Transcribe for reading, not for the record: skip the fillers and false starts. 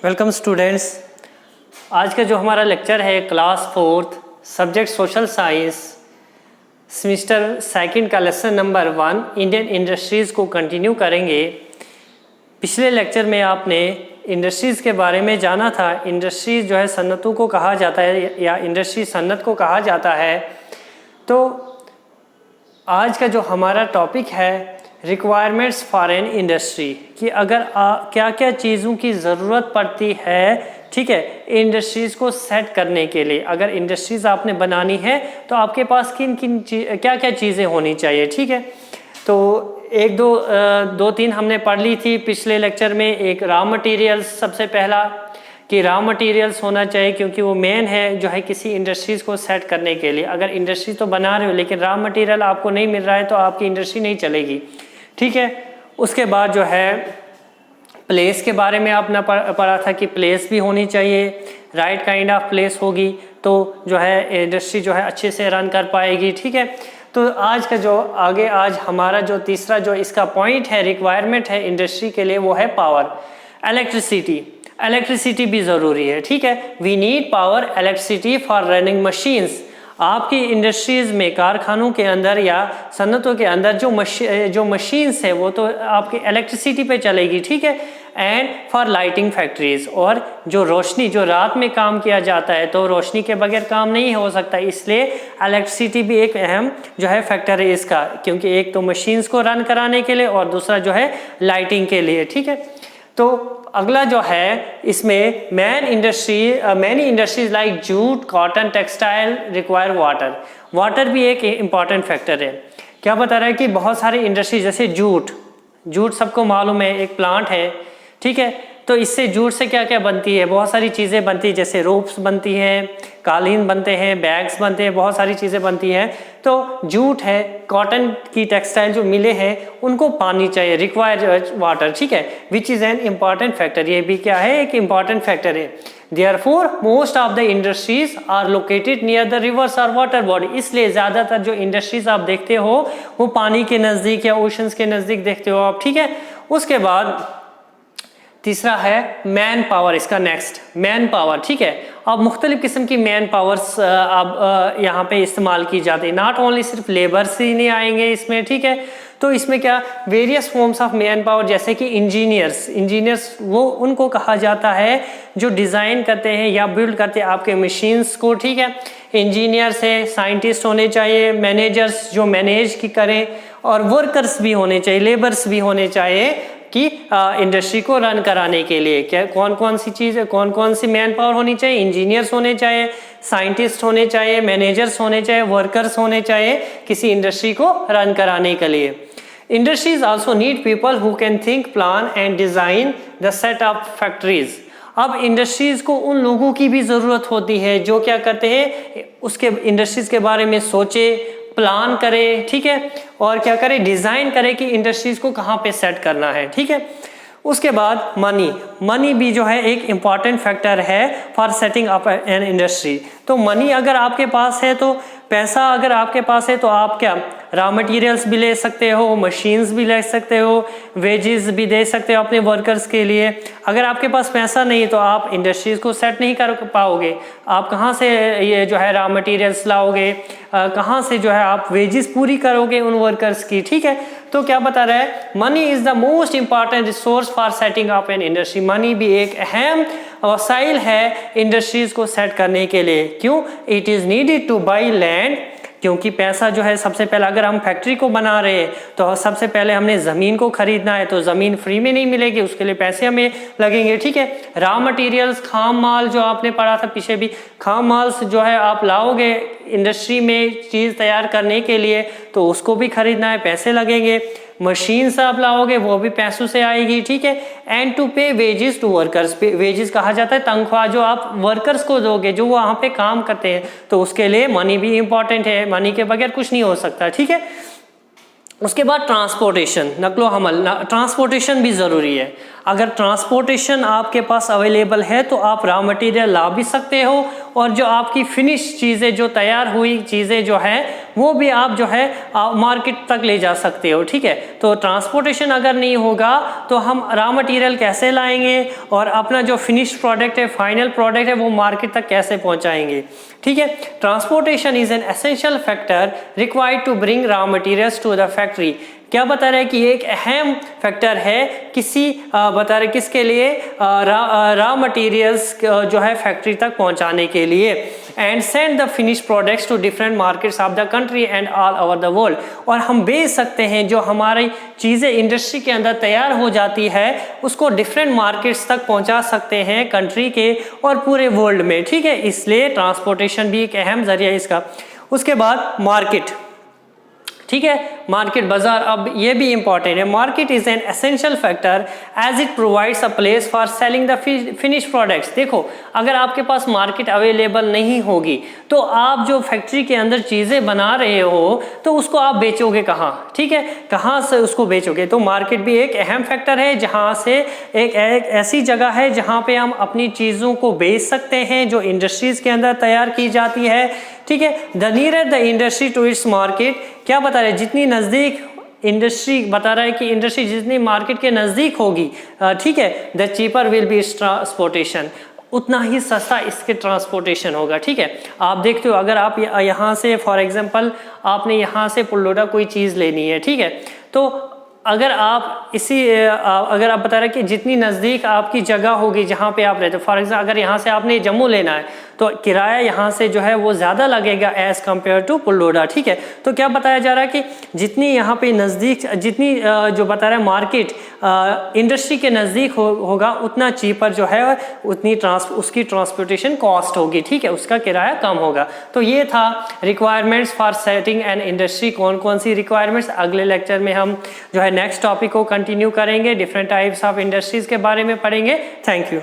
Welcome students. आज का जो हमारा लेक्चर है class 4th subject social science semester second का लेसन नंबर 1 इंडियन इंडस्ट्रीज़ को कंटिन्यू करेंगे। पिछले लेक्चर में आपने इंडस्ट्रीज़ के बारे में जाना था। इंडस्ट्रीज़ जो है सन्नतों को कहा जाता है या इंडस्ट्री सन्नत को कहा जाता है। तो आज का जो हमारा टॉपिक है रिक्वायरमेंट्स फॉर एन इंडस्ट्री कि अगर क्या क्या चीज़ों की ज़रूरत पड़ती है, ठीक है, इंडस्ट्रीज़ को सेट करने के लिए। अगर इंडस्ट्रीज़ आपने बनानी है तो आपके पास किन किन क्या क्या चीज़ें होनी चाहिए, ठीक है। तो एक दो तीन हमने पढ़ ली थी पिछले लेक्चर में। एक रॉ मटेरियल्स, सबसे पहला कि रॉ मटेरियल्स होना चाहिए क्योंकि वो मेन है जो है किसी इंडस्ट्रीज़ को सेट करने के लिए। अगर इंडस्ट्री तो बना रहे हो लेकिन रॉ मटेरियल आपको नहीं मिल रहा है तो आपकी इंडस्ट्री नहीं चलेगी, ठीक है। उसके बाद जो है प्लेस के बारे में आपने पढ़ा था कि प्लेस भी होनी चाहिए, राइट काइंड ऑफ प्लेस होगी तो जो है इंडस्ट्री जो है अच्छे से रन कर पाएगी, ठीक है। तो आज का जो आज हमारा जो तीसरा जो इसका पॉइंट है, रिक्वायरमेंट है इंडस्ट्री के लिए, वो है पावर, इलेक्ट्रिसिटी भी ज़रूरी है, ठीक है। We need power electricity for running machines. आपकी इंडस्ट्रीज़ में, कारखानों के अंदर या सन्नतों के अंदर जो मशीन्स है वो तो आपकी इलेक्ट्रिसिटी पे चलेगी, ठीक है। एंड फॉर लाइटिंग फैक्ट्रीज, और जो रोशनी, जो रात में काम किया जाता है तो रोशनी के बगैर काम नहीं हो सकता, इसलिए इलेक्ट्रिसिटी भी एक अहम जो है फैक्टर है इसका, क्योंकि एक तो मशीन्स को रन कराने के लिए और दूसरा जो है लाइटिंग के लिए, ठीक है। तो अगला जो है इसमें many industries like jute, cotton, textile require water भी एक इम्पॉर्टेंट फैक्टर है। क्या बता रहा है कि बहुत सारी इंडस्ट्री, जैसे जूट सबको मालूम है, एक प्लांट है, ठीक है। तो इससे जूट से क्या क्या बनती है, बहुत सारी चीज़ें बनती है, जैसे रोप्स बनती हैं, कालीन बनते हैं, बैग्स बनते हैं, बहुत सारी चीज़ें बनती हैं। तो जूट है, कॉटन की टेक्सटाइल जो मिले हैं उनको पानी चाहिए, रिक्वायर वाटर, ठीक है, which is an important factor. ये भी क्या है, एक इम्पॉर्टेंट फैक्टर है। Therefore, most of the industries are located near the rivers or water body। इसलिए ज़्यादातर जो इंडस्ट्रीज आप देखते हो वो पानी के नज़दीक या ओशंस के नज़दीक देखते हो आप, ठीक है। उसके बाद तीसरा है मैन पावर, इसका नेक्स्ट मैन पावर, ठीक है। अब मुख्तलिफ किस्म की मैन पावर्स अब यहाँ पे इस्तेमाल की जाती है, नॉट ओनली सिर्फ लेबर्स ही नहीं आएंगे इसमें, ठीक है। तो इसमें क्या various forms of man power, जैसे कि इंजीनियर्स वो उनको कहा जाता है जो डिज़ाइन करते हैं या बिल्ड करते हैं आपके मशीन्स को, ठीक है। इंजीनियर्स है, साइंटिस्ट होने चाहिए, मैनेजर्स जो मैनेज की करें, और वर्कर्स भी होने चाहिए, लेबर्स भी होने चाहिए कि इंडस्ट्री को रन कराने के लिए क्या कौन कौन सी चीज़, कौन कौन सी मैन पावर होनी चाहिए। इंजीनियर्स होने चाहिए, साइंटिस्ट होने चाहिए, मैनेजर्स होने चाहिए, वर्कर्स होने चाहिए किसी इंडस्ट्री को रन कराने के लिए। Industries also need people who can think, plan and design the set of factories. अब इंडस्ट्रीज़ को उन लोगों की भी ज़रूरत होती है जो क्या करते हैं, उसके इंडस्ट्रीज़ के बारे में सोचे, प्लान करे, ठीक है, और क्या करे, डिज़ाइन करे कि इंडस्ट्रीज़ को कहाँ पे सेट करना है, ठीक है। उसके बाद मनी भी जो है एक इम्पॉर्टेंट फैक्टर है for setting up an industry. तो मनी अगर आपके पास है, तो पैसा अगर आपके पास है तो आप क्या रॉ मटेरियल्स भी ले सकते हो, मशीन्स भी ले सकते हो, वेजेस भी दे सकते हो अपने वर्कर्स के लिए। अगर आपके पास पैसा नहीं है तो आप इंडस्ट्रीज़ को सेट नहीं कर पाओगे। आप कहाँ से ये जो है रॉ मटेरियल्स लाओगे, कहाँ से जो है आप वेजेस पूरी करोगे उन वर्कर्स की, ठीक है। तो क्या बता रहा है, money is the most important resource for setting up an industry. Money भी एक अहम वसाइल है इंडस्ट्रीज़ को सेट करने के लिए। क्यों? It is needed two by land, क्योंकि पैसा जो है सबसे पहले, अगर हम फैक्ट्री को बना रहे हैं तो सबसे पहले हमने ज़मीन को खरीदना है, तो ज़मीन फ्री में नहीं मिलेगी, उसके लिए पैसे हमें लगेंगे, ठीक है। रॉ मटेरियल्स, खाम माल जो आपने पढ़ा था पीछे भी, खाम माल जो है आप लाओगे इंडस्ट्री में चीज़ तैयार करने के लिए तो उसको भी खरीदना है, पैसे लगेंगे। मशीन से आप लाओगे वो भी पैसों से आएगी, ठीक है। एंड टू पे वेजेस टू वर्कर्स, वेजेस कहा जाता है तनख्वाह जो आप वर्कर्स को दोगे जो वहाँ पे काम करते हैं, तो उसके लिए मनी भी इम्पॉर्टेंट है, मनी के बगैर कुछ नहीं हो सकता, ठीक है। उसके बाद ट्रांसपोर्टेशन, नकलो हमल, ट्रांसपोर्टेशन भी ज़रूरी है। अगर ट्रांसपोर्टेशन आपके पास अवेलेबल है तो आप रॉ मटेरियल ला भी सकते हो, और जो आपकी फिनिश चीज़ें, जो तैयार हुई चीज़ें जो है वो भी आप जो है मार्केट तक ले जा सकते हो, ठीक है। तो ट्रांसपोर्टेशन अगर नहीं होगा तो हम रॉ मटेरियल कैसे लाएंगे और अपना जो फिनिश्ड प्रोडक्ट है, फाइनल प्रोडक्ट है, वो मार्केट तक कैसे पहुंचाएंगे। ठीक है, transportation is an essential factor required to bring raw materials to the factory. क्या बता रहे हैं कि ये एक अहम फैक्टर है किसी बता रहे किसके लिए, रॉ मटेरियल्स जो है फैक्ट्री तक पहुंचाने के लिए। And send the finish products to different markets of the country and all over the world. और हम बेच सकते हैं जो हमारी चीज़ें इंडस्ट्री के अंदर तैयार हो जाती है उसको डिफरेंट मार्केट्स तक पहुंचा सकते हैं कंट्री के और पूरे वर्ल्ड में। ठीक है, इसलिए ट्रांसपोर्टेशन भी एक अहम जरिया है इसका। उसके बाद मार्केट, ठीक है, मार्केट बाजार, अब ये भी इंपॉर्टेंट है। Market is an essential factor as it provides a place for selling the finish products. देखो, अगर आपके पास मार्केट अवेलेबल नहीं होगी तो आप जो फैक्ट्री के अंदर चीज़ें बना रहे हो तो उसको आप बेचोगे कहाँ, ठीक है, कहाँ से उसको बेचोगे। तो मार्केट भी एक अहम फैक्टर है, जहाँ से एक ऐसी जगह है जहाँ पे हम अपनी चीज़ों को बेच सकते हैं जो इंडस्ट्रीज के अंदर तैयार की जाती है। ठीक है, the near the industry to its market, क्या बता रहे हैं, जितनी नज़दीक इंडस्ट्री, बता रहा है कि इंडस्ट्री जितनी मार्केट के नज़दीक होगी, ठीक है, the cheaper will be transportation, उतना ही सस्ता इसके ट्रांसपोर्टेशन होगा। ठीक है, आप देखते हो अगर आप यहाँ से फॉर एग्जांपल आपने यहाँ से पुल्लोडा कोई चीज़ लेनी है, ठीक है, तो अगर आप अगर आप बता रहे हैं कि जितनी नज़दीक आपकी जगह होगी जहाँ पे आप रहते हो, फॉर एग्जाम्पल अगर यहाँ से आपने जम्मू लेना है तो किराया यहाँ से जो है वो ज़्यादा लगेगा एज़ कम्पेयर टू पुल्लोडा। ठीक है, तो क्या बताया जा रहा है कि जितनी यहाँ पे नज़दीक, जितनी जो बता रहा है मार्केट इंडस्ट्री के नज़दीक होगा उतना चीपर जो है उतनी उसकी ट्रांसपोर्टेशन कॉस्ट होगी। ठीक है, उसका किराया कम होगा। तो ये था requirements for setting an industry. कौन कौन सी रिक्वायरमेंट्स, अगले लेक्चर में हम जो है नेक्स्ट टॉपिक को कंटिन्यू करेंगे, डिफरेंट टाइप्स ऑफ इंडस्ट्रीज़ के बारे में पढ़ेंगे। Thank you.